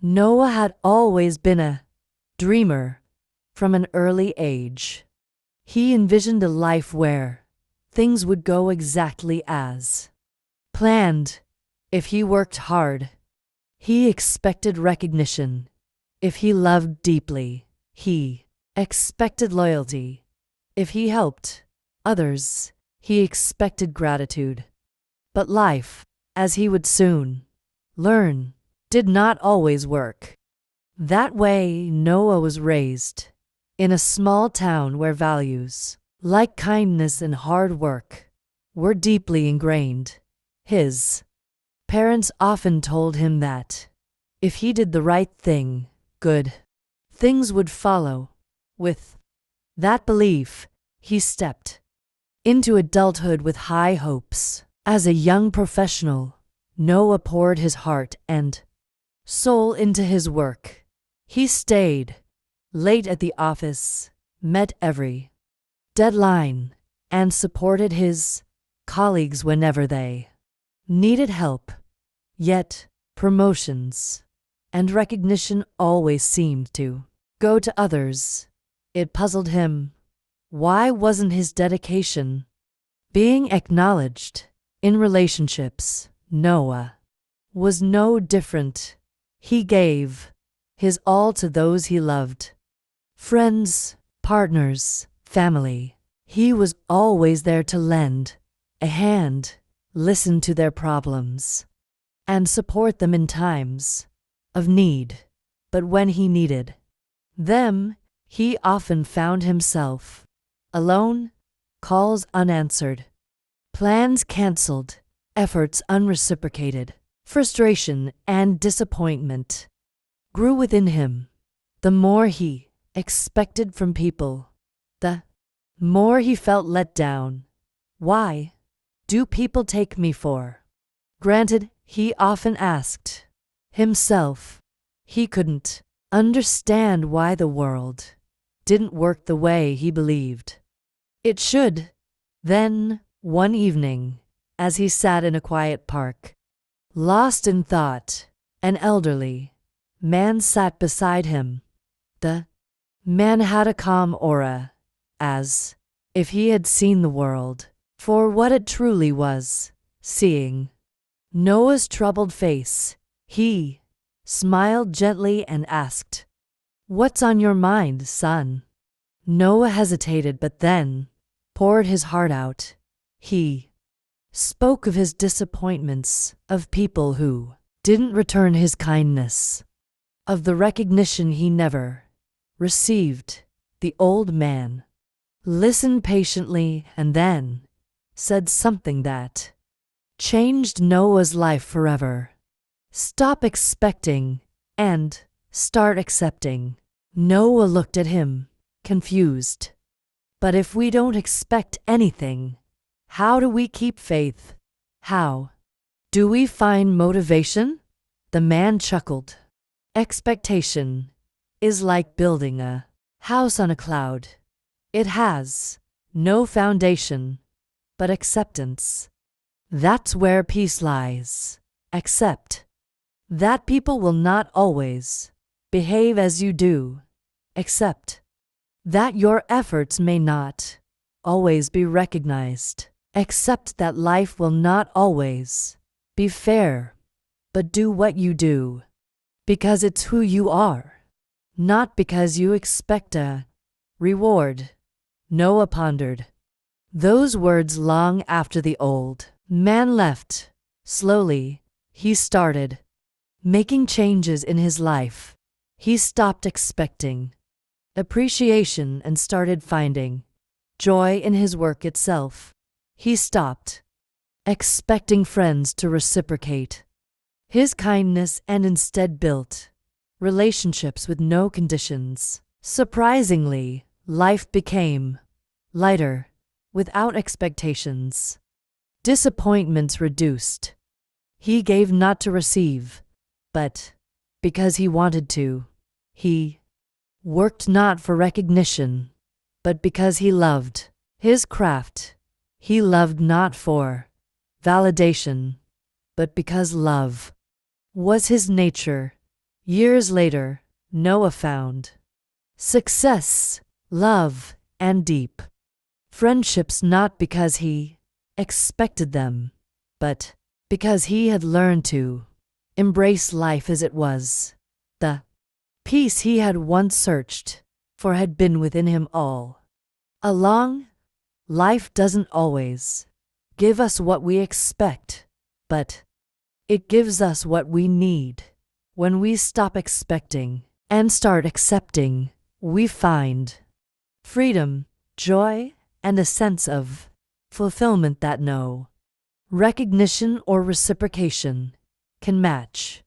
Noah had always been a dreamer from an early age. He envisioned a life where things would go exactly as planned. If he worked hard, he expected recognition. If he loved deeply, he expected loyalty. If he helped others, he expected gratitude. But life, as he would soon learn, did not always work that way. Noah was raised in a small town where values like kindness and hard work were deeply ingrained. His parents often told him that if he did the right thing, good things would follow. With that belief, he stepped into adulthood with high hopes. As a young professional, Noah poured his heart and soul into his work. He stayed late at the office, met every deadline, and supported his colleagues whenever they needed help. Yet, promotions and recognition always seemed to go to others. It puzzled him. Why wasn't his dedication being acknowledged? In relationships, Noah was no different. He gave his all to those he loved. Friends, partners, family. He was always there to lend a hand, listen to their problems, and support them in times of need. But when he needed them, he often found himself alone, calls unanswered, plans canceled, efforts unreciprocated. Frustration and disappointment grew within him. The more he expected from people, the more he felt let down. Why do people take me for granted? He often asked himself. He couldn't understand why the world didn't work the way he believed it should. Then, one evening, as he sat in a quiet park, lost in thought, an elderly man sat beside him. The man had a calm aura, as if he had seen the world for what it truly was. Seeing Noah's troubled face, he smiled gently and asked, "What's on your mind, son?" Noah hesitated but then poured his heart out. He spoke of his disappointments, of people who didn't return his kindness, of the recognition he never received. The old man listened patiently and then said something that changed Noah's life forever. Stop expecting and start accepting. Noah looked at him, confused. But if we don't expect anything, how do we keep faith? How do we find motivation? The man chuckled. Expectation is like building a house on a cloud. It has no foundation, but acceptance. That's where peace lies. Accept that people will not always behave as you do. Accept that your efforts may not always be recognized. Accept that life will not always be fair, but do what you do because it's who you are, not because you expect a reward. Noah pondered those words long after the old man left. Slowly, he started making changes in his life. He stopped expecting appreciation and started finding joy in his work itself. He stopped expecting friends to reciprocate his kindness and instead built relationships with no conditions. Surprisingly, life became lighter without expectations. Disappointments reduced. He gave not to receive, but because he wanted to. He worked not for recognition, but because he loved his craft. He loved not for validation, but because love was his nature. Years later, Noah found success, love, and deep friendships not because he expected them, but because he had learned to embrace life as it was. The peace he had once searched for had been within him all along. Life doesn't always give us what we expect, but it gives us what we need. When we stop expecting and start accepting, we find freedom, joy, and a sense of fulfillment that no recognition or reciprocation can match.